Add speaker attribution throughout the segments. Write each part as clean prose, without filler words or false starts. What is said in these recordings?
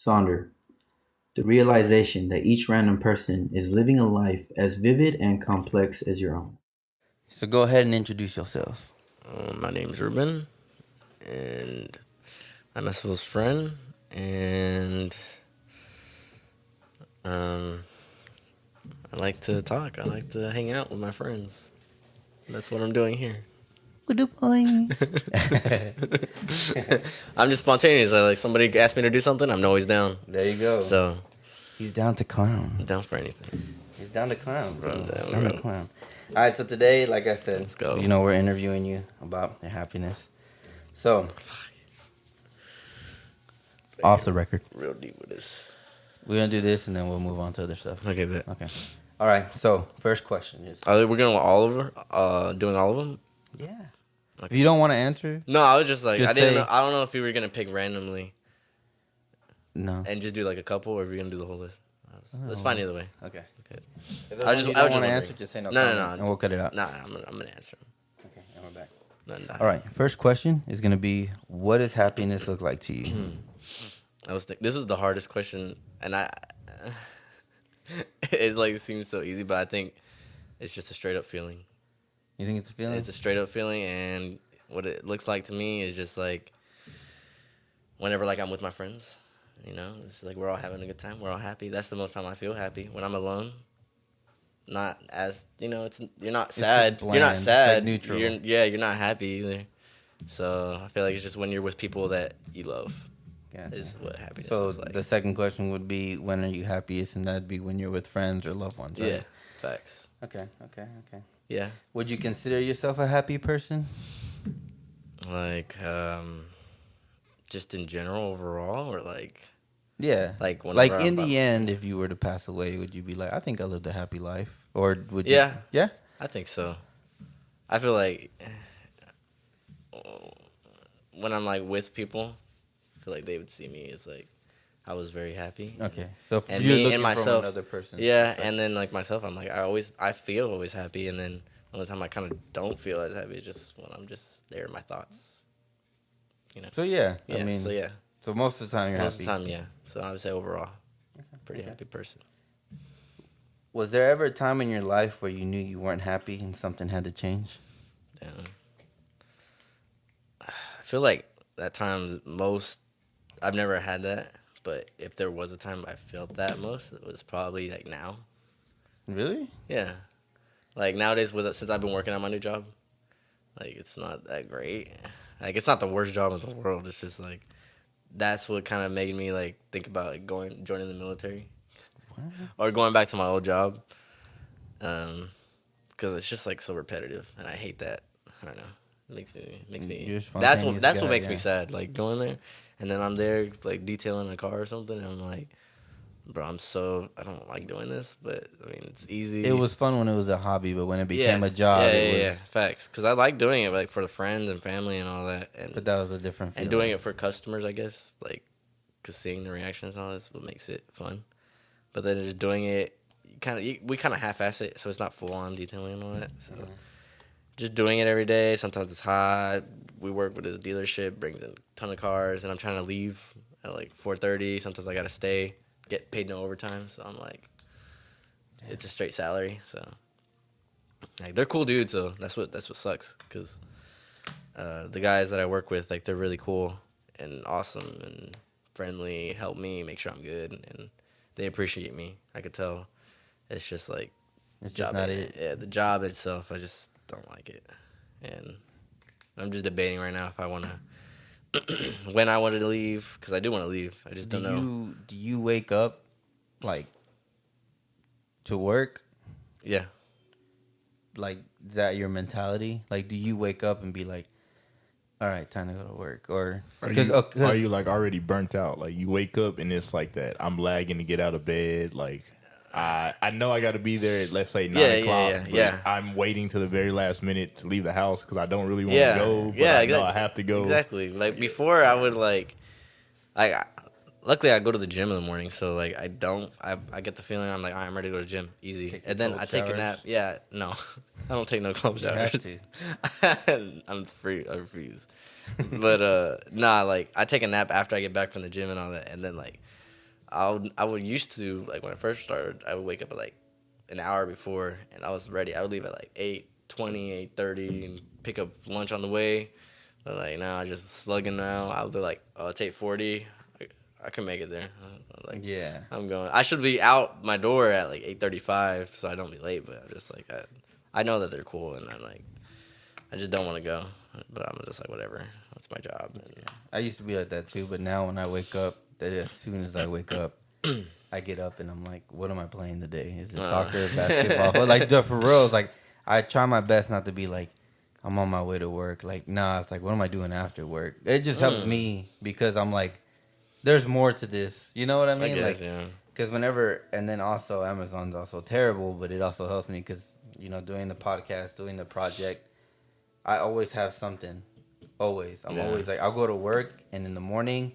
Speaker 1: Sonder, the realization that each random person is living a life as vivid and complex as your own. So go ahead and introduce yourself.
Speaker 2: My name's Ruben, and I'm Esvel's friend, and um, I like to talk. I like to hang out with my friends. That's what I'm doing here.
Speaker 1: With the boys.
Speaker 2: I'm just spontaneous. Like somebody asked me to do something, I'm always down.
Speaker 1: There you go.
Speaker 2: So
Speaker 1: He's down to clown.
Speaker 2: I'm down for anything.
Speaker 1: He's down to clown, bro.
Speaker 2: I'm down,
Speaker 1: Down to
Speaker 2: bro.
Speaker 1: clown. All right, so today, like I said,
Speaker 2: Let's go.
Speaker 1: we're interviewing you about your happiness. So, off the record,
Speaker 2: Real deep with this.
Speaker 1: we're gonna do this, and then we'll move on to other stuff.
Speaker 2: Okay, bet.
Speaker 1: Okay. All right. So, first question is.
Speaker 2: We're going all over. Doing all of them.
Speaker 1: Yeah.
Speaker 2: Okay.
Speaker 1: If you don't want to answer,
Speaker 2: No, I was just like,
Speaker 1: Just
Speaker 2: I didn't
Speaker 1: say-
Speaker 2: know. I don't know if you were gonna pick randomly
Speaker 1: no.
Speaker 2: and just do like a couple, or if you're gonna do the whole list. It's
Speaker 1: Oh.
Speaker 2: fine either way.
Speaker 1: Okay.
Speaker 2: Okay.
Speaker 1: If
Speaker 2: I just-
Speaker 1: you
Speaker 2: I
Speaker 1: don't
Speaker 2: was just
Speaker 1: want to answer,
Speaker 2: wondering.
Speaker 1: just say no.
Speaker 2: No,
Speaker 1: comment,
Speaker 2: no, no.
Speaker 1: and we'll cut it out.
Speaker 2: Nah, I'm gonna answer.
Speaker 1: Okay, and we're back.
Speaker 2: None die.
Speaker 1: All right. First question is gonna be, what does happiness look like to you?
Speaker 2: This was the hardest question, and it's like it seems so easy, but I think it's just a straight up feeling.
Speaker 1: You think it's a feeling?
Speaker 2: It's a straight up feeling, and what it looks like to me is just like whenever like I'm with my friends, it's like we're all having a good time, we're all happy. That's the most time I feel happy. When I'm alone, not as it's you're not sad.
Speaker 1: bland,
Speaker 2: You're not sad.
Speaker 1: like neutral.
Speaker 2: You're not happy either. So I feel like it's just when you're with people that you love
Speaker 1: Gotcha.
Speaker 2: is what happiness
Speaker 1: So
Speaker 2: looks like.
Speaker 1: the second question would be, when are you happiest? And that'd be when you're with friends or loved ones, right?
Speaker 2: Yeah, facts.
Speaker 1: Okay.
Speaker 2: Yeah.
Speaker 1: Would you consider yourself a happy person?
Speaker 2: Like, just in general overall, or like,
Speaker 1: Yeah.
Speaker 2: like
Speaker 1: Like
Speaker 2: whenever
Speaker 1: in
Speaker 2: I'm
Speaker 1: the end, if you were to pass away, would you be like, I think I lived a happy life? Or would you?
Speaker 2: Yeah.
Speaker 1: Yeah?
Speaker 2: I think so. I feel like when I'm like with people, I feel like they would see me as like I was very happy.
Speaker 1: Okay. So if
Speaker 2: And
Speaker 1: you're
Speaker 2: me
Speaker 1: looking
Speaker 2: and
Speaker 1: from
Speaker 2: myself,
Speaker 1: another person.
Speaker 2: yeah, and then like myself, I'm like I feel always happy, and then the only time I kind of don't feel as happy is just when I'm just there in my thoughts.
Speaker 1: So yeah.
Speaker 2: Yeah.
Speaker 1: I mean,
Speaker 2: so yeah.
Speaker 1: so most of the time you're
Speaker 2: Most
Speaker 1: happy.
Speaker 2: of the time, yeah. So I would say overall, pretty happy person.
Speaker 1: Was there ever a time in your life where you knew you weren't happy and something had to change?
Speaker 2: Yeah. I feel like that time I've never had that, but if there was a time I felt that most, it was probably like now.
Speaker 1: Really?
Speaker 2: Yeah. Like nowadays, since I've been working on my new job, like it's not that great. Like it's not the worst job in the world. It's just like that's what kind of made me like think about like joining the military, or going back to my old job, because it's just like so repetitive, and I hate that. I don't know. It makes me.
Speaker 1: You're a
Speaker 2: That's
Speaker 1: spontaneous
Speaker 2: what
Speaker 1: guy,
Speaker 2: makes
Speaker 1: yeah.
Speaker 2: me sad. Like going there, and then I'm there like detailing a car or something, and I'm like, bro, I don't like doing this, but I mean it's easy.
Speaker 1: It was fun when it was a hobby, but when it became
Speaker 2: Yeah.
Speaker 1: a job,
Speaker 2: Yeah,
Speaker 1: it was.
Speaker 2: yeah, facts. Because I like doing it like for the friends and family and all that, and
Speaker 1: But that was a different feeling.
Speaker 2: and doing it for customers, I guess, like, because seeing the reactions and all that's what makes it fun. But then just doing it, we kind of half-ass it, so it's not full-on detailing and all that. So just doing it every day. Sometimes it's hot. We work with this dealership, brings in a ton of cars, and I'm trying to leave at like 4:30. Sometimes I gotta stay, get paid no overtime. So I'm like, it's a straight salary. So like they're cool dudes, so that's what sucks, because the guys that I work with, like, they're really cool and awesome and friendly, help me make sure I'm good, and they appreciate me. I could tell. It's just like
Speaker 1: It's just not it.
Speaker 2: Yeah, the job itself, I just don't like it, and I'm just debating right now if I want to when I wanted to leave, because I do want to leave. I just don't know.
Speaker 1: Do you wake up like to work?
Speaker 2: Yeah.
Speaker 1: Like, is that your mentality? Like, do you wake up and be like, all right, time to go to work? Or
Speaker 3: Are you like already burnt out? Like you wake up and it's like that. I'm lagging to get out of bed. Like I know I got to be there at, let's say, 9:00.
Speaker 2: Yeah.
Speaker 3: I'm waiting to the very last minute to leave the house because I don't really want
Speaker 2: Yeah.
Speaker 3: to go. But
Speaker 2: Yeah,
Speaker 3: I know
Speaker 2: exactly.
Speaker 3: I have to go.
Speaker 2: Exactly. Like before, I would luckily I go to the gym in the morning, so like I get the feeling I'm like, all right, I'm ready to go to the gym, easy,
Speaker 1: Take
Speaker 2: and then
Speaker 1: cold
Speaker 2: I take a
Speaker 1: showers?
Speaker 2: nap. Yeah, no, I don't take no cold
Speaker 1: You have
Speaker 2: showers.
Speaker 1: to.
Speaker 2: I'm free. I refuse. But nah, like I take a nap after I get back from the gym and all that, and then like I would used to, like, when I first started, I would wake up at like an hour before, and I was ready. I would leave at like 8:20, 8:30, and pick up lunch on the way. But like now, I just slugging now. I'll be like, oh, it's 8:40. I can make it there. Like,
Speaker 1: Yeah.
Speaker 2: I'm going. I should be out my door at like 8:35, so I don't be late. But I'm just like, I know that they're cool, and I'm like, I just don't want to go. But I'm just like, whatever. That's my job. And,
Speaker 1: I used to be like that too, but now when I wake up, as soon as I wake up, I get up and I'm like, what am I playing today? Is it soccer, basketball? But like, for real, it's like, I try my best not to be like, I'm on my way to work. Like, nah, it's like, what am I doing after work? It just helps me because I'm like, there's more to this. You know what I mean?
Speaker 2: guess,
Speaker 1: like,
Speaker 2: yeah.
Speaker 1: because whenever, and then also Amazon's also terrible, but it also helps me because, you know, doing the podcast, doing the project, I always have something. Always. I'm always like, I'll go to work and in the morning,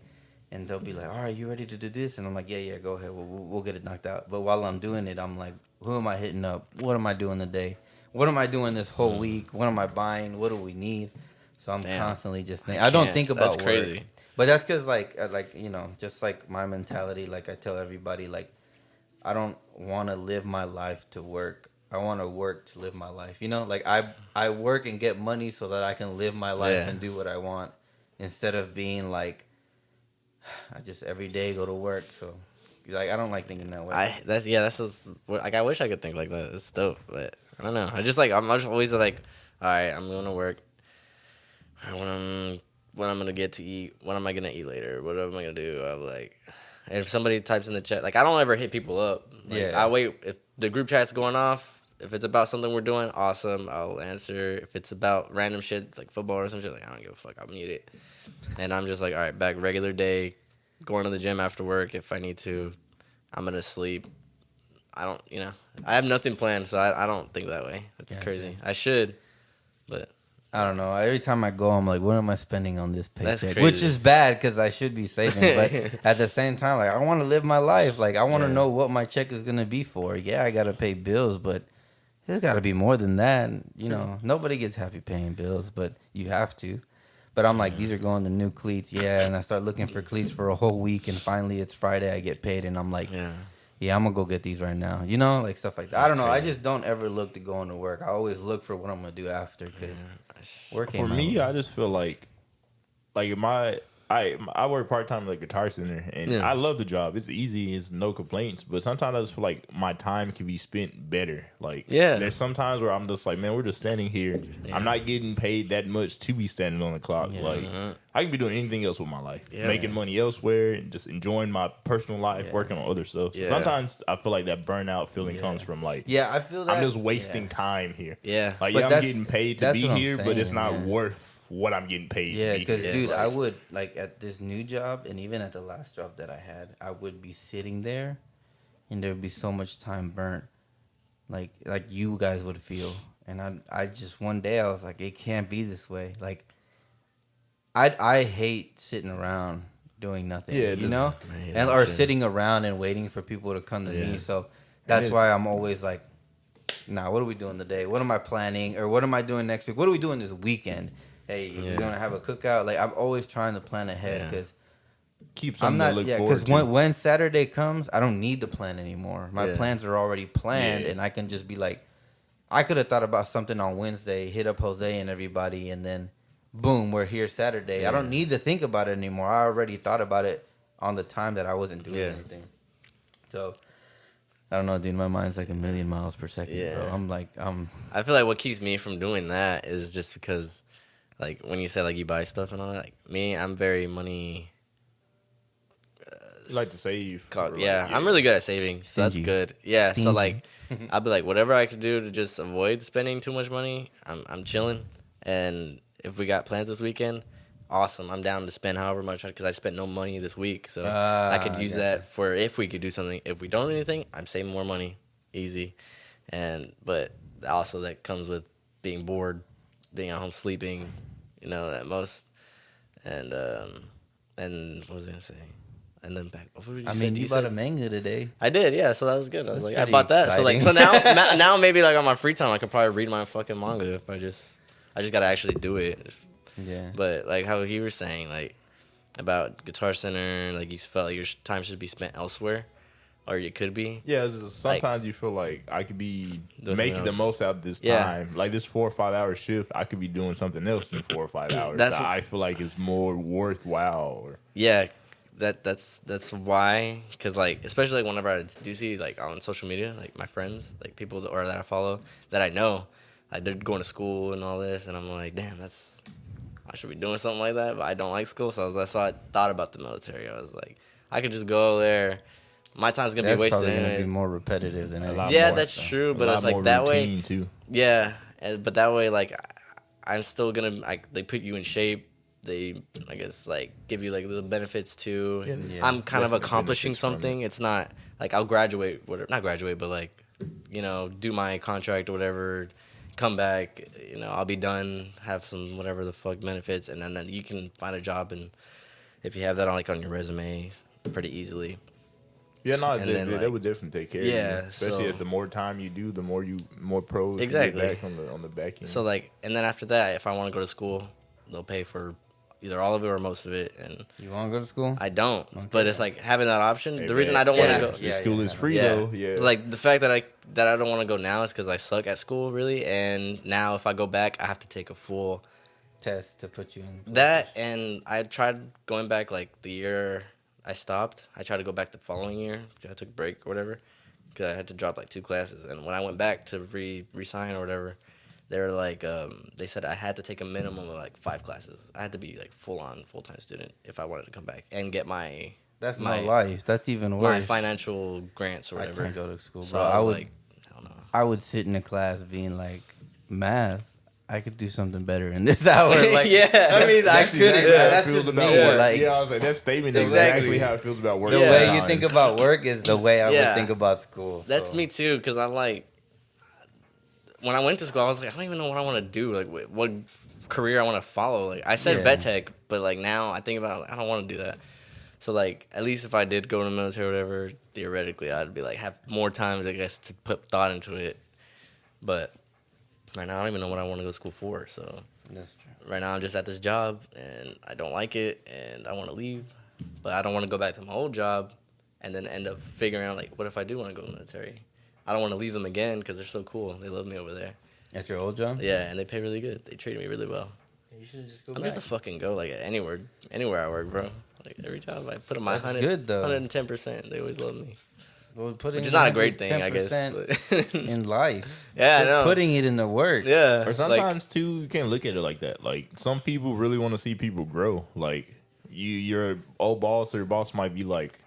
Speaker 1: and they'll be like, all right, you ready to do this? And I'm like, yeah, go ahead. We'll get it knocked out. But while I'm doing it, I'm like, who am I hitting up? What am I doing today? What am I doing this whole week? What am I buying? What do we need? So I'm constantly just thinking. I don't think about
Speaker 2: That's crazy.
Speaker 1: work. But that's because, like, you know, just like my mentality, like I tell everybody, like, I don't want to live my life to work. I want to work to live my life. You know, like I work and get money so that I can live my life and do what I want instead of being like, I just every day go to work. So, like, I don't like thinking that way.
Speaker 2: That's just, like, I wish I could think like that. It's dope, but I don't know. I just like, I'm just always like, all right, I'm going to work. When I'm gonna get to eat, what am I gonna eat later? What am I gonna do? I'm like, and if somebody types in the chat, like, I don't ever hit people up. Like, I wait if the group chat's going off. If it's about something we're doing, awesome, I'll answer. If it's about random shit like football or some shit, like, I don't give a fuck, I'll mute it. And I'm just like, all right, back regular day, going to the gym after work if I need to. I'm gonna sleep. I don't, you know, I have nothing planned, so I don't think that way. That's crazy. I should, but.
Speaker 1: I don't know. Every time I go, I'm like, what am I spending on this paycheck?
Speaker 2: That's crazy.
Speaker 1: Which is bad because I should be saving. But at the same time, like, I want to live my life. Like, I want to know what my check is going to be for. Yeah, I got to pay bills, but there's got to be more than that. You know, nobody gets happy paying bills, but you have to. But I'm like, these are going to new cleats. Yeah, and I start looking for cleats for a whole week, and finally it's Friday, I get paid, and I'm like, yeah, I'm going to go get these right now. You know, like stuff like that. I don't know. Crazy. I just don't ever look to go into work. I always look for what I'm going to do after because working.
Speaker 3: For me, I just feel like I work part-time at a guitar center, and I love the job. It's easy. It's no complaints. But sometimes I just feel like my time can be spent better. Like, there's some times where I'm just like, man, we're just standing here. I'm not getting paid that much to be standing on the clock. Like, I can be doing anything else with my life. Making money elsewhere and just enjoying my personal life, working on other stuff. So sometimes I feel like that burnout feeling comes from, like,
Speaker 1: I feel that
Speaker 3: I'm just wasting time here.
Speaker 1: But
Speaker 3: Like, I'm getting paid to be here, but it's not worth what I'm getting paid.
Speaker 1: Yeah, because dude, I would, like, at this new job and even at the last job that I had, I would be sitting there, and there would be so much time burnt, like you guys would feel. And I just one day I was like, it can't be this way. Like, I hate sitting around doing nothing. You know, or sitting around and waiting for people to come to me. So that's why I'm always like, nah, what are we doing today? What am I planning, or what am I doing next week? What are we doing this weekend? Hey, we're gonna have a cookout. Like, I'm always trying to plan ahead because
Speaker 3: keep something to look forward to.
Speaker 1: Because when Saturday comes, I don't need to plan anymore. My plans are already planned, and I can just be like, I could have thought about something on Wednesday, hit up Jose and everybody, and then boom, we're here Saturday. I don't need to think about it anymore. I already thought about it on the time that I wasn't doing anything. So I don't know, dude. My mind's like a million miles per second, bro. I'm like,
Speaker 2: I feel like what keeps me from doing that is just because, like, when you say, like, you buy stuff and all that, like, me, I'm very money.
Speaker 3: You like to save.
Speaker 2: I'm really good at saving, so that's good. Yeah, so, like, I'll be like, whatever I could do to just avoid spending too much money, I'm chilling. And if we got plans this weekend, awesome. I'm down to spend however much, because I spent no money this week, so I could use that for if we could do something. If we don't do anything, I'm saving more money, easy. But also that comes with being bored, being at home sleeping, you know, at most. And what was I gonna say? And then back. What did you say?
Speaker 1: You bought a manga today.
Speaker 2: I did, yeah. So that was good. I was like, I bought that. Exciting. So now maybe, like, on my free time, I could probably read my fucking manga if I just gotta actually do it.
Speaker 1: Yeah.
Speaker 2: But, like, how he was saying, like, about Guitar Center, like you felt your time should be spent elsewhere, or you could be.
Speaker 3: Yeah, sometimes you feel like I could be making the
Speaker 2: else.
Speaker 3: most out of this time. Like this 4 or 5 hour shift, I could be doing something else in 4 or 5 hours. I feel like it's more worthwhile.
Speaker 2: Yeah, that's why. Because like, especially like whenever I do see like on social media, like my friends, like people that I follow that I know, like they're going to school and all this, and I'm like, damn, I should be doing something like that, but I don't like school, so that's why I thought about the military. I was like, I could just go there. My time's gonna be wasted.
Speaker 1: That's probably
Speaker 2: gonna
Speaker 1: be more repetitive than anything.
Speaker 2: Yeah, that's true, but it's like that way.
Speaker 3: Too.
Speaker 2: Yeah, but that way, like, I'm still gonna. They put you in shape. They, I guess, like give you like little benefits too. Yeah, I'm kind of accomplishing something. It's not like I'll graduate, not graduate, but like, do my contract or whatever. Come back, I'll be done. Have some whatever the fuck benefits, and then you can find a job, and if you have that on your resume, pretty easily.
Speaker 3: Yeah, no, that would definitely take care of you. Especially if the more time you do, the more pros
Speaker 2: exactly
Speaker 3: you get back on the back end.
Speaker 2: So like, and then after that, if I want to go to school, they'll pay for either all of it or most of it. And
Speaker 1: you want to go to school?
Speaker 2: I don't, but it's like having that option. The reason I don't want to go,
Speaker 3: school is free though. Yeah,
Speaker 2: it's like the fact that I don't want to go now is because I suck at school really, and now if I go back, I have to take a full
Speaker 1: test to put you in
Speaker 2: that. And I tried going back like the year I stopped. I tried to go back the following year. I took a break or whatever because I had to drop like 2 classes. And when I went back to resign or whatever, they were like, they said I had to take a minimum of like 5 classes. I had to be like full-time student if I wanted to come back and get my.
Speaker 1: That's my life. That's even worse.
Speaker 2: My financial grants or whatever.
Speaker 1: I can't go to school,
Speaker 2: so
Speaker 1: bro.
Speaker 2: I was like, hell no.
Speaker 1: I would sit in a class being like, math. I could do something better in this hour. Like,
Speaker 2: yeah,
Speaker 1: I mean, I could.
Speaker 3: Exactly
Speaker 1: That's just me. Like,
Speaker 3: I was like, that statement is exactly how it feels about work.
Speaker 1: The way you think about work is the way I would think about school.
Speaker 2: That's me too, because I'm like, when I went to school, I was like, I don't even know what I want to do. Like, what career I want to follow. Like, I said vet tech, but like now I think about it, like, I don't want to do that. So like, at least if I did go to the military or whatever, theoretically, I'd be like have more times, I guess, to put thought into it. But right now, I don't even know what I want to go to school for. So
Speaker 1: that's true.
Speaker 2: Right now, I'm just at this job, and I don't like it, and I want to leave. But I don't want to go back to my old job and then end up figuring out, like, what if I do want to go to the military? I don't want to leave them again because they're so cool. They love me over there.
Speaker 1: At your old job?
Speaker 2: Yeah, and they pay really good. They treat me really well.
Speaker 1: You should just go
Speaker 2: I'm
Speaker 1: back.
Speaker 2: just a fucking go, like, anywhere I work, bro. Like, every job I put in my 110%. They always love me.
Speaker 1: Well,
Speaker 2: which is not a great thing, I guess. But
Speaker 1: in life.
Speaker 2: Yeah, I know.
Speaker 1: Putting it in the work.
Speaker 2: Yeah.
Speaker 3: Or sometimes, too, you can't look at it like that. Like, some people really want to see people grow. Like, your old boss or your boss might be like,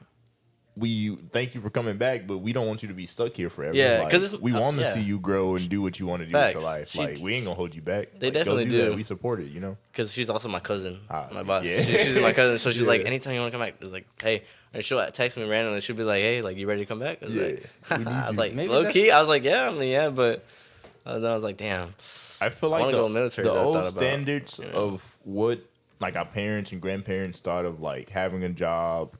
Speaker 3: we thank you for coming back, but we don't want you to be stuck here forever.
Speaker 2: Yeah,
Speaker 3: because we want to see you grow and do what you want to do with your life. Like, we ain't gonna hold you back.
Speaker 2: They definitely do.
Speaker 3: That. We support it, you know.
Speaker 2: Because she's also my cousin, my boss.
Speaker 3: Yeah.
Speaker 2: She's my cousin, so she's like, anytime you want to come back, it's like, hey. And she'll text me randomly. She'll be like, hey, like, you ready to come back? I was like, low key. I was like, yeah, but then I was like, damn.
Speaker 3: I feel like
Speaker 2: go military,
Speaker 3: the old standards of what like our parents and grandparents thought of like having a job,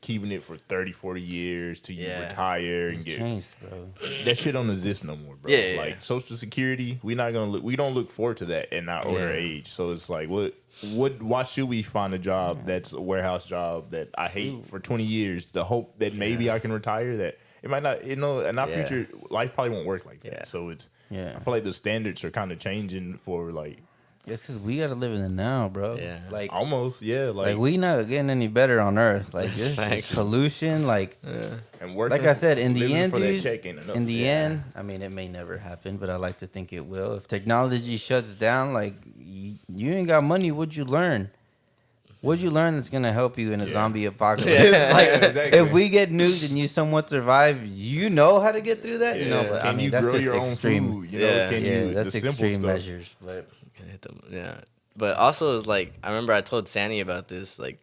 Speaker 3: keeping it for 30, 40 years till you retire and get
Speaker 1: changed, bro.
Speaker 3: That shit don't exist no more, bro.
Speaker 2: Yeah,
Speaker 3: like Social Security, we don't look forward to that in our older age. So it's like why should we find a job that's a warehouse job that I hate for 20 years to hope that maybe I can retire? That it might not, in our future life probably won't work like that. Yeah. So it's I feel like the standards are kind of changing for like.
Speaker 1: It's because we gotta live in the now, bro.
Speaker 2: Yeah,
Speaker 3: like almost, like
Speaker 1: we not getting any better on Earth. Like this pollution, like
Speaker 3: and working,
Speaker 1: like I said, in the end, dude.
Speaker 3: In
Speaker 1: the end, I mean, it may never happen, but I like to think it will. If technology shuts down, like you ain't got money, what'd you learn? What'd you learn that's gonna help you in a zombie apocalypse? Like, exactly. If we get nuked and you somewhat survive, you know how to get through that. You know, but
Speaker 3: can you grow your own food? You know, can you?
Speaker 1: That's
Speaker 3: the simple
Speaker 1: extreme
Speaker 3: stuff.
Speaker 1: measures, but.
Speaker 2: But also, it's like, I remember I told Sandy about this, like,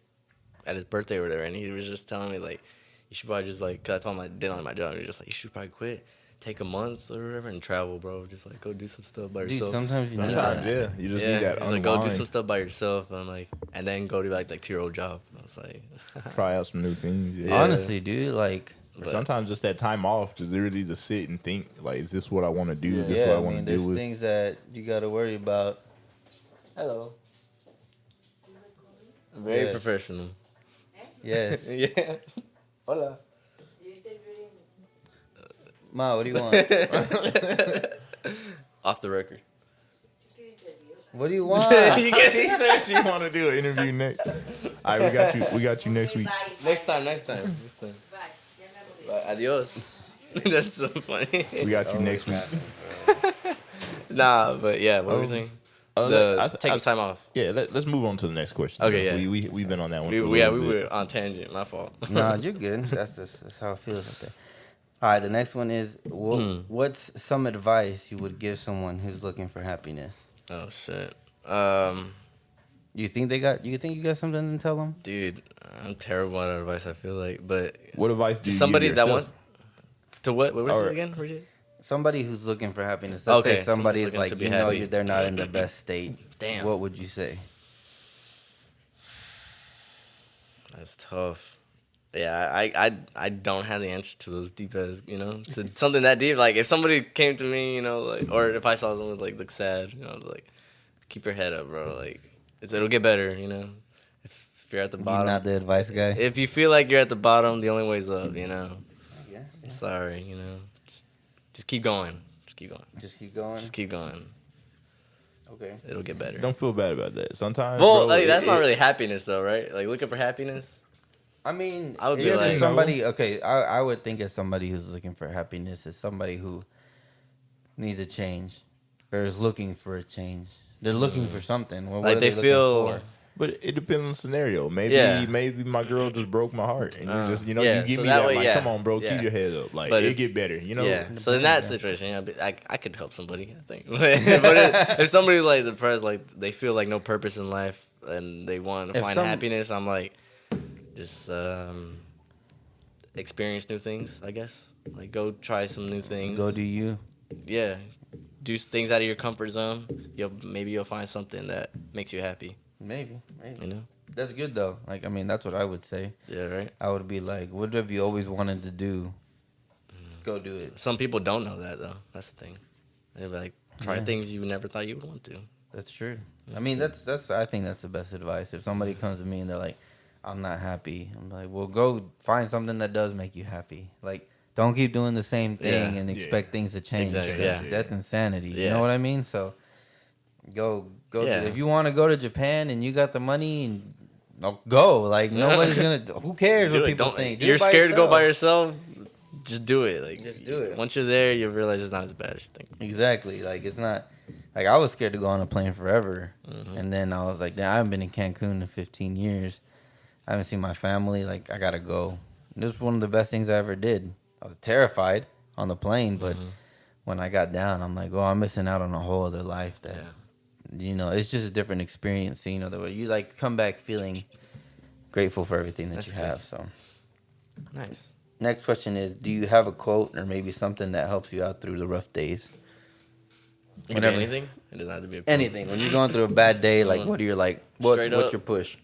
Speaker 2: at his birthday or whatever, and he was just telling me, like, you should probably just, like, because I told him I didn't like my job, and he was just like, you should probably quit, take a month or whatever, and travel, bro. Just, like, go do some stuff by yourself.
Speaker 1: Sometimes you need that.
Speaker 3: Yeah, you just need that.
Speaker 2: He's like, go do some stuff by yourself, and then go to, like to your old job. I was like,
Speaker 3: try out some new things.
Speaker 1: Yeah. Honestly, dude, like.
Speaker 3: But sometimes just that time off, just really just sit and think, like, is this what I want to do? Is this what I want to do
Speaker 1: there's
Speaker 3: with?
Speaker 1: Things that you got to worry about.
Speaker 2: Hello. Very professional.
Speaker 1: Yes.
Speaker 2: Yeah. Hola.
Speaker 1: Ma, what do you want?
Speaker 2: Off the record.
Speaker 1: What do you want?
Speaker 3: She said she want to do an interview next. All right, we got you next week.
Speaker 2: Next time. Bye. Adios. That's so funny.
Speaker 3: We got you next week.
Speaker 2: Nah, but yeah, what were we saying? Taking time off.
Speaker 3: Yeah, let's move on to the next question.
Speaker 2: Okay, yeah.
Speaker 3: We've been on that one.
Speaker 2: We were on tangent. My fault.
Speaker 1: Nah, you're good. That's how it feels out there. All right, the next one is what's some advice you would give someone who's looking for happiness?
Speaker 2: Oh shit.
Speaker 1: You think you got something to tell them?
Speaker 2: Dude, I'm terrible at advice. I feel like, but
Speaker 3: what advice do you
Speaker 2: somebody
Speaker 3: give
Speaker 2: that
Speaker 3: yourself?
Speaker 2: wants to what? What was it again?
Speaker 1: Somebody who's looking for happiness. Let's say somebody is like,
Speaker 2: to be happy.
Speaker 1: They're not in the best state.
Speaker 2: Damn.
Speaker 1: What would you say?
Speaker 2: That's tough. Yeah, I don't have the answer to those deep as, to something that deep. Like, if somebody came to me, like, or if I saw someone, like, look sad, like, keep your head up, bro. Like, it'll get better, If you're at the bottom.
Speaker 1: You're not the advice guy?
Speaker 2: If you feel like you're at the bottom, the only way's up,
Speaker 1: Yeah.
Speaker 2: Sorry, Just keep going.
Speaker 1: Just keep going?
Speaker 2: Just keep going.
Speaker 1: Okay.
Speaker 2: It'll get better.
Speaker 3: Don't feel bad about that. Sometimes,
Speaker 2: well, bro, that's not really happiness, though, right? Like, looking for happiness.
Speaker 1: I mean,
Speaker 2: I would be like
Speaker 1: somebody. Okay, I would think of somebody who's looking for happiness as somebody who needs a change or is looking for a change. They're looking for something. Well,
Speaker 2: like they feel.
Speaker 3: For? But it depends on the scenario. Maybe my girl just broke my heart, and you just you give me that. Like, come on, bro, keep your head up. Like, it'll get better.
Speaker 2: Yeah. So in that situation, I could help somebody. I think. But if somebody's like depressed, like they feel like no purpose in life, and they want to find happiness, I'm like, just experience new things. I guess. Like, go try some new things.
Speaker 1: Go do you.
Speaker 2: Yeah. Do things out of your comfort zone. Maybe you'll find something that makes you happy.
Speaker 1: Maybe.
Speaker 2: That's
Speaker 1: good though. Like, I mean, that's what I would say.
Speaker 2: Yeah, right.
Speaker 1: I would be like, what have you always wanted to do? Go do it.
Speaker 2: Some people don't know that though. That's the thing. They're like, try things you never thought you would want to.
Speaker 1: That's true. I mean, that's. I think that's the best advice. If somebody comes to me and they're like, I'm not happy, I'm like, well, go find something that does make you happy. Like, don't keep doing the same thing and expect things to change.
Speaker 2: Exactly.
Speaker 1: That's insanity.
Speaker 2: Yeah.
Speaker 1: You know what I mean? So, go.
Speaker 2: Yeah.
Speaker 1: If you want to go to Japan and you got the money, and go. Like, nobody's gonna. Who cares what people think?
Speaker 2: You're scared to go by yourself. Just do it. Like,
Speaker 1: just do it.
Speaker 2: Once you're there, you'll realize it's not as bad as you think.
Speaker 1: Exactly. Like, it's not. Like, I was scared to go on a plane forever, and then I was like, I haven't been in Cancun in 15 years. I haven't seen my family. Like, I gotta go. This was one of the best things I ever did. I was terrified on the plane, but when I got down, I'm like, I'm missing out on a whole other life that. Yeah. It's just a different experience seeing other way. You like come back feeling grateful for everything that you have. So
Speaker 2: nice.
Speaker 1: Next question is: do you have a quote or maybe something that helps you out through the rough days?
Speaker 2: It can be anything. It doesn't have to be a quote.
Speaker 1: Anything. When you're going through a bad day, like what are your what's your push?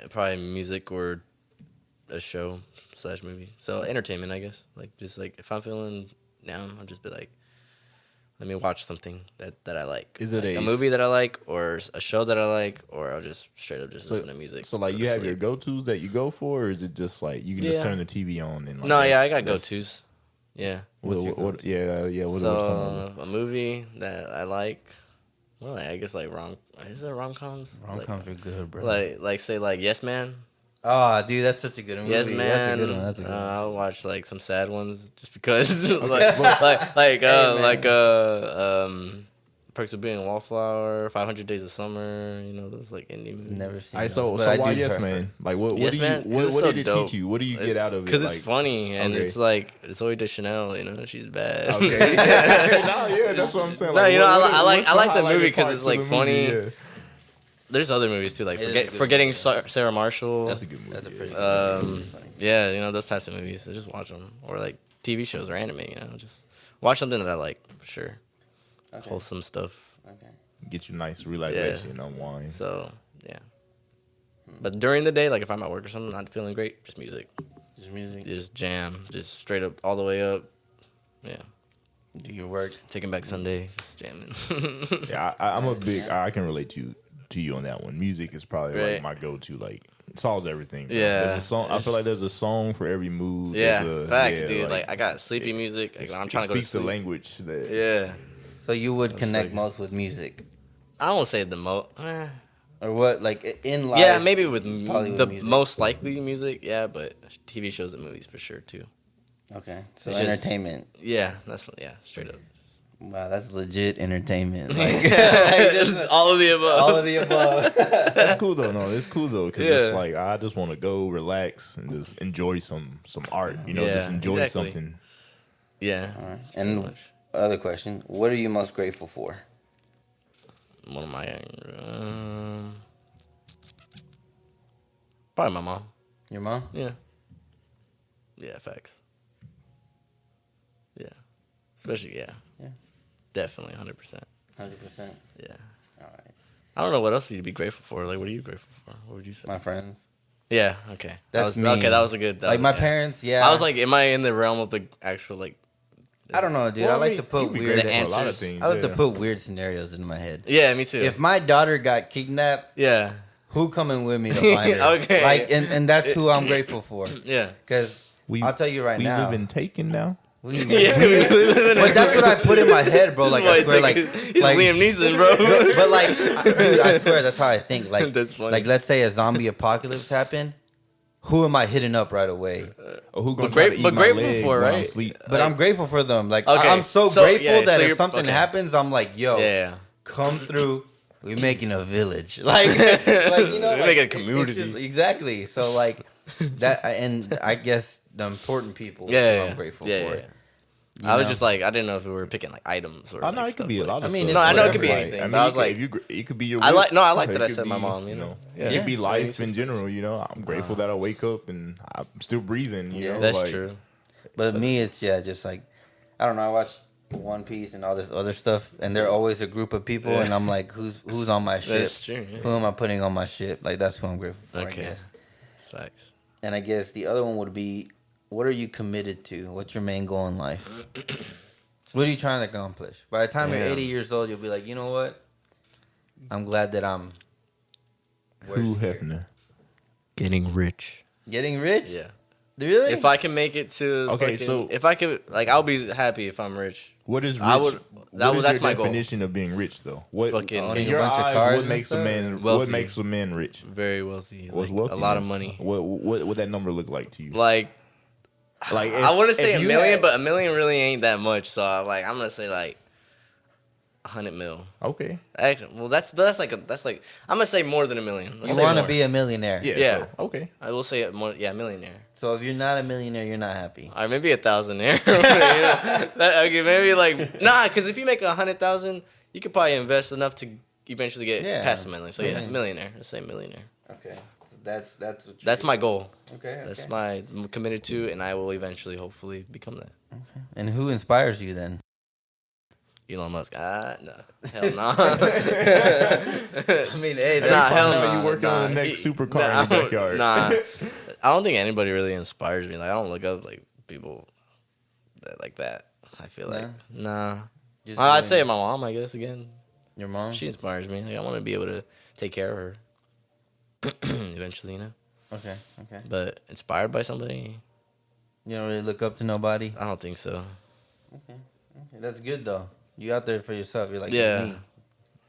Speaker 2: Probably music or a show / movie. So entertainment, I guess. Like just like if I'm feeling down, I'll just be like, let me watch something that I like.
Speaker 3: Is it
Speaker 2: like a movie that I like, or a show that I like, or I'll just straight up listen to music.
Speaker 3: So like you have your go-tos that you go for, or is it just like you can just turn the TV on and like?
Speaker 2: No, I got go-tos. Yeah.
Speaker 3: What
Speaker 2: So a movie that I like. Well, I guess like is there rom-coms?
Speaker 1: Rom-coms are good, bro.
Speaker 2: Like say like Yes Man.
Speaker 1: Oh, dude, that's such a good movie.
Speaker 2: Yes Man.
Speaker 1: That's a good one. That's a good one.
Speaker 2: I'll watch like some sad ones just because Perks of Being a Wallflower, 500 Days of Summer, those like indie movies.
Speaker 1: Never seen
Speaker 3: those. So why Yes Man? Like what
Speaker 2: yes,
Speaker 3: what did it teach you? What do you get out of it?
Speaker 2: Because it's funny and it's like Zoe Deschanel, she's bad.
Speaker 3: Okay. That's what I'm saying.
Speaker 2: Like, I like the movie because it's like funny. Yeah. There's other movies too, like Forgetting Sarah Marshall.
Speaker 3: That's a good movie.
Speaker 1: That's a pretty good movie.
Speaker 2: Yeah, those types of movies. So just watch them, or like TV shows or anime. Just watch something that I like for sure. Okay. Wholesome stuff.
Speaker 1: Okay.
Speaker 3: Get you nice relaxation, unwind.
Speaker 2: So yeah. But during the day, like if I'm at work or something, not feeling great, just music.
Speaker 1: Just music.
Speaker 2: Just jam. Just straight up all the way up. Yeah.
Speaker 1: Do your work.
Speaker 2: Taking Back Sunday. Just jamming.
Speaker 3: Yeah, I'm a big. I can relate to to you on that one. Music is probably like my go-to. Like it solves everything. Bro.
Speaker 2: Yeah,
Speaker 3: there's a song. I feel like there's a song for every mood.
Speaker 2: Yeah, facts, dude. Like I got sleepy music. Like, I'm trying to go to sleep.
Speaker 3: Speaks the language.
Speaker 1: So you would connect most with music.
Speaker 2: I don't say the most.
Speaker 1: Or what, like in life?
Speaker 2: Yeah, maybe with the music. Most likely music. Yeah, but TV shows and movies for sure too.
Speaker 1: Okay, so it's entertainment.
Speaker 2: Straight up.
Speaker 1: Wow, that's legit entertainment. Like,
Speaker 2: all of the above.
Speaker 1: All of the above.
Speaker 3: That's cool though. No, it's cool though because it's like I just want to go relax and just enjoy some art. You know, just enjoy something.
Speaker 2: Yeah.
Speaker 1: All right. And other question: what are you most grateful for?
Speaker 2: One of my probably my mom.
Speaker 1: Your mom?
Speaker 2: Yeah. Yeah, facts. Yeah. Especially, yeah. Definitely, 100%.
Speaker 1: 100%?
Speaker 2: Yeah.
Speaker 1: All right.
Speaker 2: I don't know what else you'd be grateful for. Like, what are you grateful for? What would you say?
Speaker 1: My friends.
Speaker 2: Yeah, okay.
Speaker 1: That's me.
Speaker 2: Okay, that was a good...
Speaker 1: Like, my parents,
Speaker 2: I was like, am I in the realm of the actual, like...
Speaker 1: I don't know, dude. I like to put weird
Speaker 2: answers.
Speaker 3: A lot of things,
Speaker 1: I like to put weird scenarios in my head.
Speaker 2: Yeah, me too.
Speaker 1: If my daughter got kidnapped, who coming with me to find her?
Speaker 2: Okay.
Speaker 1: Like, and that's who I'm grateful for.
Speaker 2: Yeah.
Speaker 1: Because I'll tell you right now.
Speaker 3: We live in Taken now.
Speaker 1: But that's what I put in my head, bro. Like, I swear, like...
Speaker 2: He's like, Liam Neeson, bro.
Speaker 1: But like, dude, I swear, that's how I think. Like,
Speaker 2: that's funny.
Speaker 1: Like, let's say a zombie apocalypse happened. Who am I hitting up right away?
Speaker 3: Who
Speaker 2: but grateful for, right?
Speaker 1: But I'm grateful for them. Like, I'm so grateful that if something happens, I'm like, yo, come through. We're making a village. Like you know,
Speaker 2: we're making a community.
Speaker 1: Exactly. So like that, and I guess the important people. I'm grateful for. Yeah.
Speaker 2: I was just like, I didn't know if we were picking like items or.
Speaker 3: I know it could be a lot of.
Speaker 1: I mean,
Speaker 2: no, I know it could be anything. I mean, I was like,
Speaker 3: it could be your.
Speaker 2: I like that I said my mom. You know,
Speaker 3: it could be life in general. You know, I'm grateful that I wake up and I'm still breathing. You know,
Speaker 2: that's true.
Speaker 1: But me, it's just like, I don't know. I watch One Piece and all this other stuff, and they're always a group of people, and I'm like, who's on my ship?
Speaker 2: That's true. Yeah.
Speaker 1: Who am I putting on my ship? Like, that's who I'm grateful for.
Speaker 2: Okay.
Speaker 1: I guess.
Speaker 2: Facts.
Speaker 1: And I guess the other one would be, what are you committed to? What's your main goal in life? What are you trying to accomplish? By the time you're 80 years old, you'll be like, you know what? I'm glad that I'm.
Speaker 3: Who Hefner?
Speaker 2: Getting rich.
Speaker 1: Getting rich?
Speaker 2: Yeah.
Speaker 1: Really?
Speaker 2: If I can make it to so if I could, like, I'll be happy if I'm rich.
Speaker 3: What is rich?
Speaker 2: That's my goal.
Speaker 3: Definition of being rich, though. What
Speaker 2: fucking
Speaker 3: in your eyes? What makes a man wealthy? What makes a man rich?
Speaker 2: Very wealthy.
Speaker 3: What's
Speaker 2: like,
Speaker 3: wealthy?
Speaker 2: A lot of money.
Speaker 3: What would that number look like to you?
Speaker 2: Like I want to say $1 million, but $1 million really ain't that much. So I'm gonna say like 100 mil.
Speaker 3: Okay.
Speaker 2: Actually, well, that's like I'm gonna say more than $1 million.
Speaker 1: You want to be a millionaire?
Speaker 2: Yeah.
Speaker 3: So, okay.
Speaker 2: I will say more. Yeah, millionaire.
Speaker 1: So if you're not a millionaire, you're not happy.
Speaker 2: All right, maybe 1,000aire. Okay, maybe like because if you make 100,000, you could probably invest enough to eventually get past $1 million. So millionaire. Let's say millionaire.
Speaker 1: Okay. So
Speaker 2: that's my goal.
Speaker 1: Okay.
Speaker 2: That's I'm committed to, and I will eventually, hopefully, become that.
Speaker 1: Okay. And who inspires you then?
Speaker 2: Elon Musk. No. Hell no.
Speaker 1: I mean, hey,
Speaker 2: hell no.
Speaker 3: You working on the next supercar in the backyard.
Speaker 2: Nah. I don't think anybody really inspires me. Like, I don't look up like people like that. I feel like I'd say my mom. I guess again.
Speaker 1: Your mom?
Speaker 2: She inspires me. Like, I want to be able to take care of her. Eventually, you know.
Speaker 1: Okay.
Speaker 2: But inspired by somebody.
Speaker 1: You don't really look up to nobody.
Speaker 2: I don't think so.
Speaker 1: Okay, that's good though. You out there for yourself. You're like,
Speaker 2: me.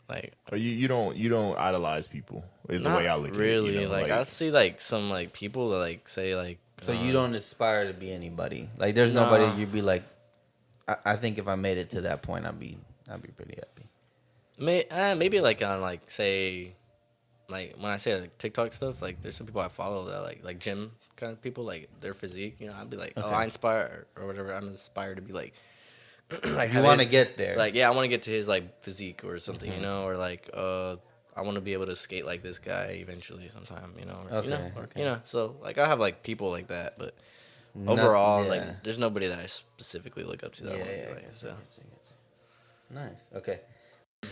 Speaker 2: Like,
Speaker 3: you don't idolize people. Is the way I look at it.
Speaker 2: Really,
Speaker 3: You know?
Speaker 2: like I see like some like people that like say like.
Speaker 1: So you don't aspire to be anybody. Like, there's nobody you'd be like. I think if I made it to that point, I'd be pretty happy.
Speaker 2: Maybe like on like say, like when I say like TikTok stuff, like there's some people I follow that like gym kind of people, like their physique. You know, I'd be like, I inspire or whatever. I'm inspired to be like. Like
Speaker 1: you want to get there.
Speaker 2: Like, yeah, I want to get to his like physique or something, you know, or like I want to be able to skate like this guy eventually sometime, you know. Or, you know, so like I have like people like that, but overall, like there's nobody that I specifically look up to that I want to be like. So
Speaker 1: nice. Okay.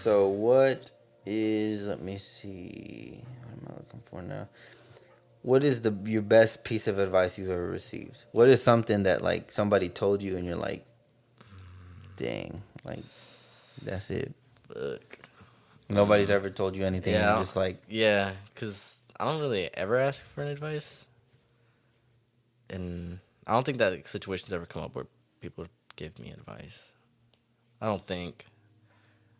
Speaker 1: So what is? Let me see. What am I looking for now? What is your best piece of advice you've ever received? What is something that like somebody told you and you're like, dang, like that's it.
Speaker 2: Fuck.
Speaker 1: Nobody's ever told you anything.
Speaker 2: Yeah,
Speaker 1: Just like
Speaker 2: because I don't really ever ask for an advice, and I don't think that situations ever come up where people give me advice. I don't think.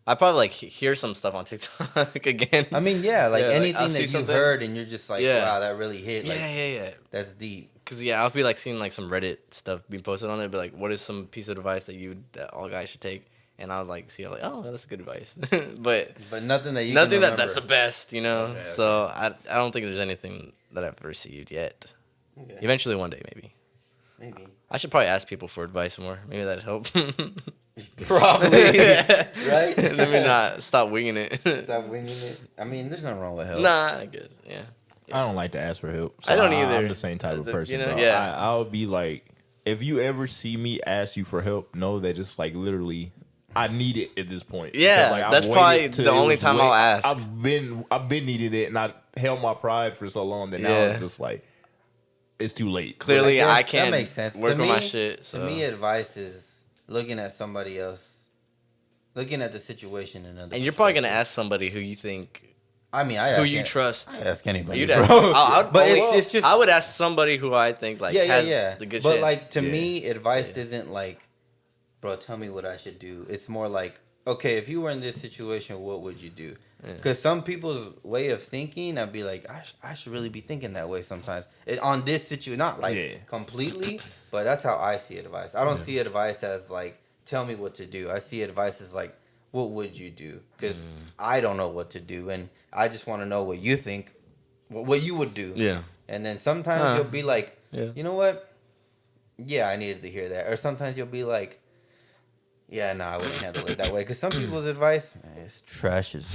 Speaker 2: I probably like hear some stuff on TikTok again.
Speaker 1: I mean, like anything
Speaker 2: like,
Speaker 1: that you heard and you're just like, wow, that really hit. Like,
Speaker 2: yeah.
Speaker 1: That's deep.
Speaker 2: Because I'll be like seeing like some Reddit stuff being posted on there, be like, what is some piece of advice that all guys should take? And I was like, like, oh, that's good advice. but
Speaker 1: nothing that
Speaker 2: that's the best, Okay. So I don't think there's anything that I've received yet. Okay. Eventually, one day, maybe. I should probably ask people for advice more. Maybe that'd help.
Speaker 1: Probably. Right?
Speaker 2: Let me not stop winging it.
Speaker 1: Stop winging it. I mean, there's nothing wrong with help.
Speaker 2: Nah, I guess, yeah.
Speaker 3: I don't like to ask for help. So
Speaker 2: I don't either.
Speaker 3: I'm the same type of person. Bro.
Speaker 2: Yeah.
Speaker 3: I'll be like, if you ever see me ask you for help, know that just like literally, I need it at this point.
Speaker 2: Yeah,
Speaker 3: like,
Speaker 2: that's probably the only time I'll ask.
Speaker 3: I've been needing it, and I held my pride for so long that now it's just like, it's too late.
Speaker 2: Clearly, I can't
Speaker 1: that makes sense.
Speaker 2: work on my shit. So.
Speaker 1: To me, advice is looking at somebody else, looking at the situation and
Speaker 2: you're probably gonna ask somebody who you think.
Speaker 1: I mean,
Speaker 2: who you trust.
Speaker 1: I ask anybody.
Speaker 2: You'd ask,
Speaker 1: it's just.
Speaker 2: I would ask somebody who I think has the good shit.
Speaker 1: But like to me, advice isn't like, bro, tell me what I should do. It's more like, okay, if you were in this situation, what would you do? Because some people's way of thinking, I'd be like, I should really be thinking that way sometimes. On this situation, not like completely, but that's how I see advice. I don't see advice as like, tell me what to do. I see advice as like, what would you do? Because I don't know what to do, and I just want to know what you think, what you would do.
Speaker 2: Yeah.
Speaker 1: And then sometimes you'll be like, you know what? Yeah, I needed to hear that. Or sometimes you'll be like, yeah, no, I wouldn't handle it that way. Because some people's advice, man, it's trash. It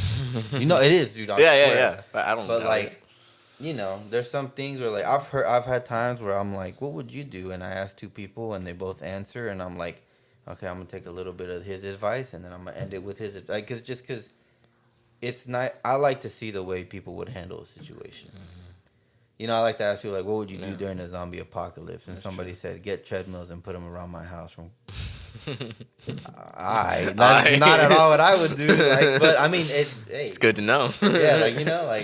Speaker 1: is, dude.
Speaker 2: Yeah. But I don't.
Speaker 1: But like, there's some things where like I've had times where I'm like, what would you do? And I ask two people, and they both answer, and I'm like, okay, I'm gonna take a little bit of his advice, and then I'm gonna end it with his advice. Because it's not. I like to see the way people would handle a situation. Mm-hmm. I like to ask people like, what would you do during the zombie apocalypse? And somebody said, get treadmills and put them around my house. That's not at all what I would do. Like, but I mean,
Speaker 2: it's good to know.
Speaker 1: Yeah,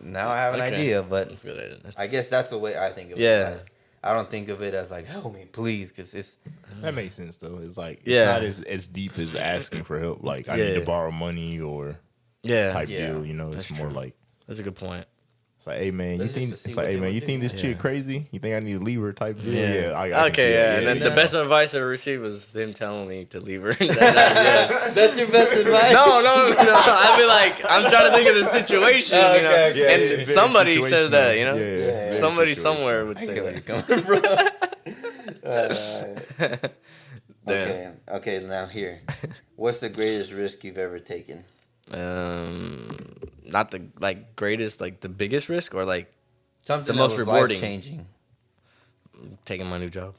Speaker 1: now I have an idea. But
Speaker 2: that's good.
Speaker 1: I guess that's the way I think of it. Yeah. I don't think of it as like, help me, please, because it's...
Speaker 3: That makes sense, though. It's like, it's not as deep as asking for help. Like, I need to borrow money or type deal, It's that's more true. Like...
Speaker 2: That's a good point.
Speaker 3: It's like, hey, man, you think this chick crazy? You think I need to leave her type deal?
Speaker 2: Yeah. I can see that. And then the best advice I ever received was them telling me to leave her. That's
Speaker 1: your best advice?
Speaker 2: No. I'd be like, I'm trying to think of the situation, and somebody says that, Yeah. Somebody somewhere would say that.
Speaker 1: Okay, now here. What's the greatest risk you've ever taken?
Speaker 2: Not the greatest, the biggest risk, or
Speaker 1: something
Speaker 2: the most rewarding.
Speaker 1: Changing.
Speaker 2: Taking my new job.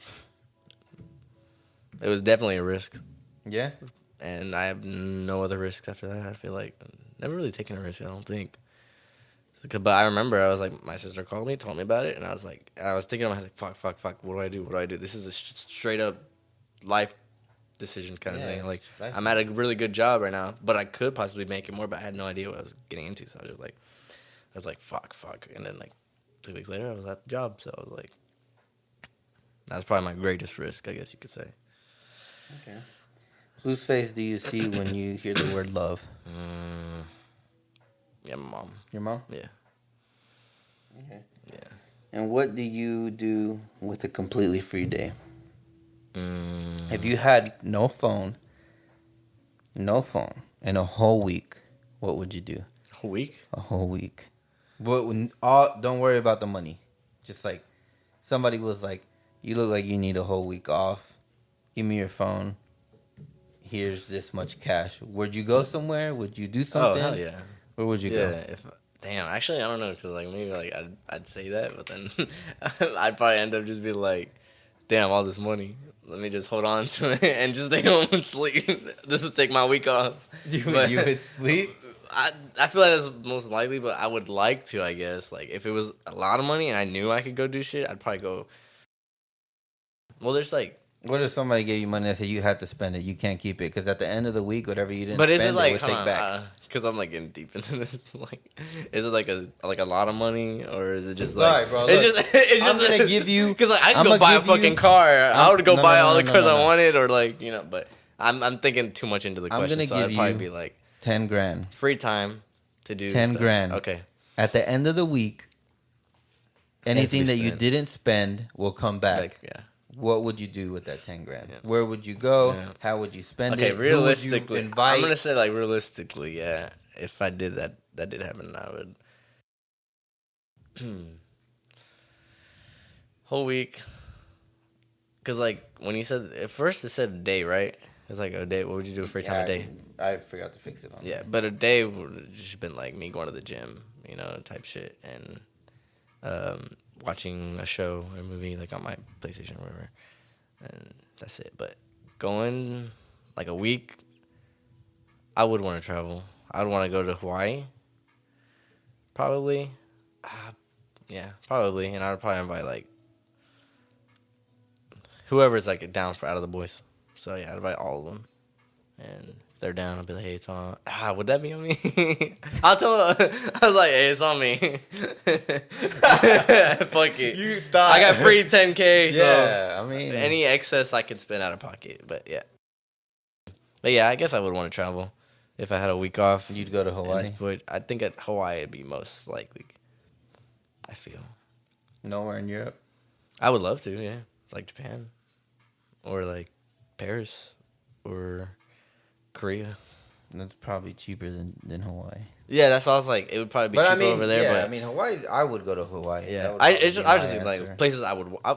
Speaker 2: It was definitely a risk.
Speaker 1: Yeah.
Speaker 2: And I have no other risks after that. I feel like never really taken a risk. I don't think. But I remember I was like, my sister called me, told me about it, and I was thinking, I was like, fuck. What do I do? This is a straight up life decision kind of thing. Like, I'm at a really good job right now, but I could possibly make it more, but I had no idea what I was getting into. So I was like, fuck. And then 2 weeks later, I was at the job. So I was like, that's probably my greatest risk, I guess you could say.
Speaker 1: Okay. Whose face do you see when you hear the word love?
Speaker 2: Yeah, my mom.
Speaker 1: Your mom?
Speaker 2: Yeah.
Speaker 1: Okay. Yeah. And what do you do with a completely free day? If you had no phone, in a whole week, what would you do?
Speaker 2: A whole week?
Speaker 1: A whole week. But don't worry about the money. Just like somebody was like, you look like you need a whole week off. Give me your phone. Here's this much cash. Would you go somewhere? Would you do something?
Speaker 2: Oh, hell yeah.
Speaker 1: Where would you go?
Speaker 2: Damn, actually, I don't know, because maybe I'd say that, but then I'd probably end up just be like, damn, all this money. Let me just hold on to it and just stay home and sleep. This will take my week off.
Speaker 1: You would sleep?
Speaker 2: I feel like that's most likely, but I would like to, I guess. If it was a lot of money and I knew I could go do shit, I'd probably go. Well, there's
Speaker 1: What if somebody gave you money and said you had to spend it? You can't keep it because at the end of the week, whatever you didn't
Speaker 2: But
Speaker 1: spend,
Speaker 2: is it like,
Speaker 1: they would take back.
Speaker 2: Because I'm like getting deep into this. Like, is it like a lot of money, or is it just like?
Speaker 1: Right, bro,
Speaker 2: it's
Speaker 1: look,
Speaker 2: it's
Speaker 1: I'm
Speaker 2: just
Speaker 1: gonna give you
Speaker 2: because like I can
Speaker 1: I'ma
Speaker 2: go buy a
Speaker 1: give you-
Speaker 2: fucking car. I would go
Speaker 1: no,
Speaker 2: buy
Speaker 1: no,
Speaker 2: all
Speaker 1: no,
Speaker 2: the
Speaker 1: no,
Speaker 2: cars
Speaker 1: no,
Speaker 2: I
Speaker 1: no.
Speaker 2: wanted, or like but I'm thinking too much into the
Speaker 1: I'm
Speaker 2: question.
Speaker 1: gonna
Speaker 2: So
Speaker 1: give
Speaker 2: I'd probably
Speaker 1: you
Speaker 2: be like
Speaker 1: 10 grand.
Speaker 2: free time to do
Speaker 1: 10
Speaker 2: stuff.
Speaker 1: grand.
Speaker 2: Okay.
Speaker 1: At the end of the week, anything that you
Speaker 2: spent.
Speaker 1: didn't spend will come back.
Speaker 2: Like, yeah.
Speaker 1: What would you do with that 10 grand?
Speaker 2: Yeah.
Speaker 1: Where would you go?
Speaker 2: Yeah.
Speaker 1: How would you spend
Speaker 2: Okay,
Speaker 1: it?
Speaker 2: realistically,
Speaker 1: Who would you invite?
Speaker 2: I'm gonna say like realistically, yeah. If I did that did happen, I would. Whole week, cause like when you said at first it said a day, right? It's like a day. What would you do for free time a day?
Speaker 1: I forgot to fix it on.
Speaker 2: Yeah, but a day would have just been like me going to the gym, type shit, and watching a show or a movie like on my PlayStation or whatever, and that's it. But going like a week, I would want to travel. I would want to go to Hawaii. Probably, yeah, probably, and I would probably invite like whoever's like down for out of the boys. So yeah, I'd invite all of them, and if they're down, I'll be like, hey, it's on. Would that be on me? I'll tell them. I was like, hey, it's on me. Fuck it.
Speaker 1: You thought
Speaker 2: I got free 10K.
Speaker 1: Yeah,
Speaker 2: So
Speaker 1: I mean,
Speaker 2: any excess I can spend out of pocket. But yeah, I guess I would want to travel if I had a week off.
Speaker 1: you'd go to Hawaii.
Speaker 2: I think at Hawaii would be most likely. I feel.
Speaker 1: Nowhere in Europe.
Speaker 2: I would love to, yeah. Like Japan. Or like Paris. Or Korea.
Speaker 1: That's probably cheaper than Hawaii.
Speaker 2: Yeah, that's why I was like, it would probably be
Speaker 1: But
Speaker 2: cheaper
Speaker 1: I mean,
Speaker 2: over there.
Speaker 1: yeah,
Speaker 2: but
Speaker 1: I mean, Hawaii. I would go to Hawaii.
Speaker 2: yeah,
Speaker 1: That would
Speaker 2: I
Speaker 1: probably
Speaker 2: just
Speaker 1: be
Speaker 2: I was
Speaker 1: my
Speaker 2: just thinking
Speaker 1: answer.
Speaker 2: like places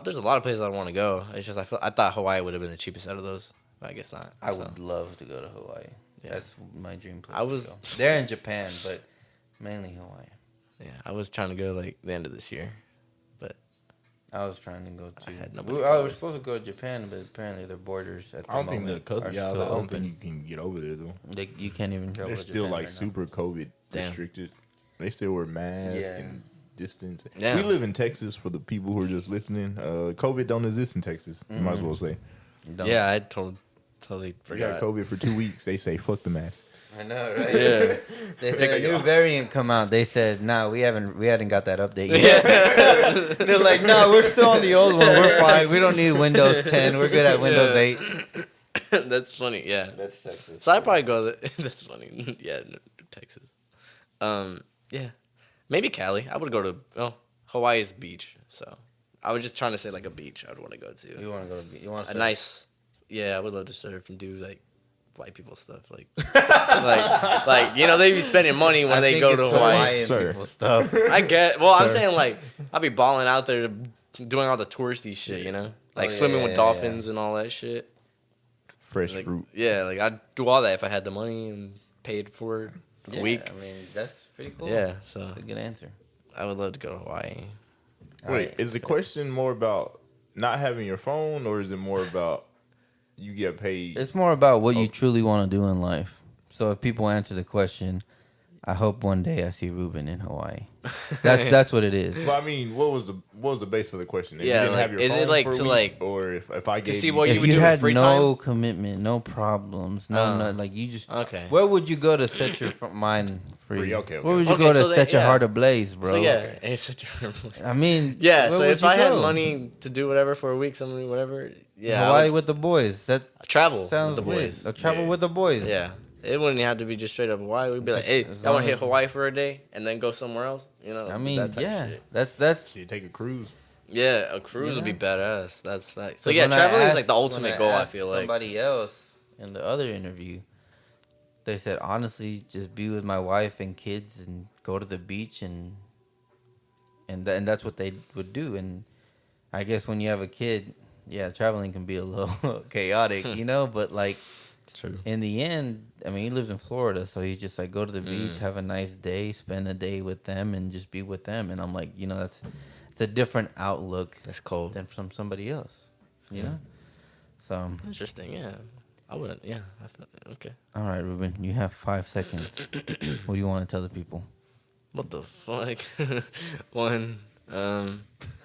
Speaker 2: there's a lot of places I want to go. It's just I thought Hawaii would have been the cheapest out of those, but I guess not.
Speaker 1: I
Speaker 2: so.
Speaker 1: would love to go to Hawaii.
Speaker 2: Yeah.
Speaker 1: That's my dream place.
Speaker 2: I was-
Speaker 1: to go. There in Japan, but mainly Hawaii.
Speaker 2: Yeah, I was trying to go like the end of this year, but
Speaker 1: I was trying to go
Speaker 2: I had nobody
Speaker 1: to. I was
Speaker 2: goes.
Speaker 1: supposed to go to Japan, but apparently their borders at the
Speaker 3: I don't think
Speaker 1: moment
Speaker 3: the
Speaker 1: are
Speaker 3: COVID. Yeah, I
Speaker 1: still
Speaker 3: don't
Speaker 1: open.
Speaker 3: think you can get over there though.
Speaker 1: You can't even travel.
Speaker 3: They're
Speaker 1: to
Speaker 3: still
Speaker 1: Japan
Speaker 3: like
Speaker 1: right now.
Speaker 3: super COVID
Speaker 2: Damn.
Speaker 3: restricted. They still wear masks
Speaker 1: Yeah.
Speaker 3: and distance.
Speaker 2: Yeah.
Speaker 3: We live in Texas for the people who are just listening. COVID don't exist in Texas. You might as well say.
Speaker 1: Don't.
Speaker 2: yeah, I totally
Speaker 3: We got
Speaker 2: forgot.
Speaker 3: COVID for 2 weeks. They say fuck the mask.
Speaker 1: I know, right?
Speaker 2: Yeah.
Speaker 1: They said a new variant come out. They said, "Nah, we hadn't got that update yet." They're like, "No, we're still on the old one. We're fine. We don't need Windows 10. We're good at Windows 8."
Speaker 2: That's funny. Yeah.
Speaker 1: That's Texas.
Speaker 2: So I'd probably go. That's funny. Yeah, Texas. Yeah, maybe Cali. I would go to Hawaii's beach. So I was just trying to say like a beach I'd want to go to.
Speaker 1: You want to go? You want
Speaker 2: A nice. Yeah, I would love to surf and do like white people stuff. Like they be spending money when they go to Hawaii.
Speaker 3: Sir.
Speaker 1: Stuff.
Speaker 2: I get. Well, I'm
Speaker 3: Sir.
Speaker 2: saying like I'd be balling out there doing all the touristy shit. Like
Speaker 1: yeah,
Speaker 2: swimming
Speaker 1: yeah,
Speaker 2: with
Speaker 1: yeah,
Speaker 2: dolphins and all that shit.
Speaker 3: Fresh
Speaker 2: Like,
Speaker 3: fruit.
Speaker 2: yeah, like I'd do all that if I had the money and paid for it a week.
Speaker 1: I mean, that's pretty cool.
Speaker 2: Yeah, so
Speaker 1: That's a good answer.
Speaker 2: I would love to go to Hawaii.
Speaker 3: Wait,
Speaker 1: Alright.
Speaker 3: is the question more about not having your phone, or is it more about you get paid?
Speaker 1: It's more about what you truly want to do in life. So if people answer the question, I hope one day I see Ruben in Hawaii. That's what it is.
Speaker 3: Well, I mean, what was the base of the question? If
Speaker 2: Yeah,
Speaker 3: you didn't
Speaker 2: like,
Speaker 3: have your
Speaker 2: is it
Speaker 3: phone
Speaker 2: like
Speaker 3: for a
Speaker 2: to,
Speaker 3: week,
Speaker 2: like,
Speaker 3: or if I gave
Speaker 2: see
Speaker 3: you,
Speaker 2: what you
Speaker 1: If
Speaker 2: would
Speaker 1: you
Speaker 2: do with
Speaker 1: had
Speaker 2: free
Speaker 1: no
Speaker 2: time?
Speaker 1: commitment, no problems, like you just
Speaker 2: Okay.
Speaker 1: where would you go to set your mind free?
Speaker 3: Free, okay.
Speaker 1: Where would you
Speaker 2: Okay,
Speaker 1: go to
Speaker 2: so
Speaker 1: set your
Speaker 2: yeah.
Speaker 1: heart ablaze, bro?
Speaker 2: So yeah, it's such a
Speaker 1: I mean,
Speaker 2: yeah.
Speaker 1: where
Speaker 2: So
Speaker 1: would
Speaker 2: if
Speaker 1: you
Speaker 2: I had
Speaker 1: go?
Speaker 2: money to do whatever for a week, something whatever, yeah, I
Speaker 1: Hawaii
Speaker 2: would
Speaker 1: with the boys. That
Speaker 2: travel
Speaker 1: sounds
Speaker 2: with the
Speaker 1: lit.
Speaker 2: boys.
Speaker 1: Travel
Speaker 3: Yeah.
Speaker 1: with the boys.
Speaker 2: Yeah, it wouldn't have to be just straight up Hawaii. We'd be like,
Speaker 1: Just
Speaker 2: hey,
Speaker 1: as
Speaker 2: I want
Speaker 1: long
Speaker 2: to hit
Speaker 1: as-
Speaker 2: Hawaii for a day and then go somewhere else.
Speaker 1: I mean,
Speaker 2: that type
Speaker 1: yeah,
Speaker 2: of shit.
Speaker 1: that's
Speaker 3: you take a cruise.
Speaker 2: Yeah, a cruise
Speaker 1: You
Speaker 2: would be
Speaker 1: know?
Speaker 2: badass. That's fact. So
Speaker 1: Because
Speaker 2: yeah,
Speaker 1: when I
Speaker 2: traveling is
Speaker 1: asked-
Speaker 2: like the ultimate
Speaker 1: when
Speaker 2: goal. I
Speaker 1: asked
Speaker 2: feel like.
Speaker 1: somebody else in the other interview, they said honestly, just be with my wife and kids and go to the beach and that's what they would do. And I guess when you have a kid, yeah, traveling can be a little chaotic, But like
Speaker 2: True.
Speaker 1: in the end, I mean, he lives in Florida, so he's just like go to the beach, have a nice day, spend a day with them, and just be with them. And I'm like, it's a different outlook
Speaker 2: That's cold.
Speaker 1: than from somebody else, you know. So,
Speaker 2: Interesting. Yeah, I wouldn't. Yeah. I feel, okay.
Speaker 1: all right, Ruben, you have 5 seconds. What do you want to tell the people?
Speaker 2: What the fuck? One.
Speaker 1: Why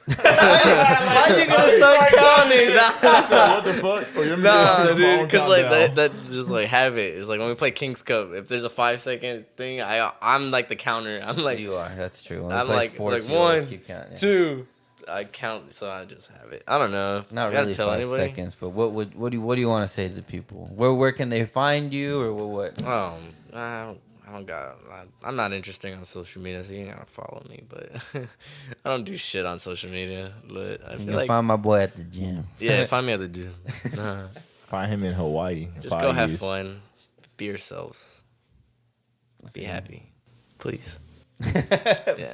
Speaker 1: are you gonna start counting?
Speaker 2: Nah,
Speaker 3: what the fuck? Or
Speaker 2: Nah, dude, because like that just like habit. It's like when we play King's Cup. If there's a 5-second thing, I'm like the counter. I'm like
Speaker 1: you are. That's true. When
Speaker 2: I'm like
Speaker 1: sports,
Speaker 2: like 1, 2. I count, so I just have it. I don't know.
Speaker 1: Not really
Speaker 2: tell
Speaker 1: 5
Speaker 2: anybody.
Speaker 1: seconds, but what do you want to say to the people? Where can they find you, or what?
Speaker 2: I don't got. I'm not interesting on social media, so you ain't gotta follow me. But I don't do shit on social media. But I feel like
Speaker 1: find my boy at the gym.
Speaker 2: Yeah, find me at the gym.
Speaker 3: Find him in Hawaii.
Speaker 2: Just go have fun. Be yourselves. Be happy, please.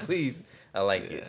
Speaker 1: Please, I like it.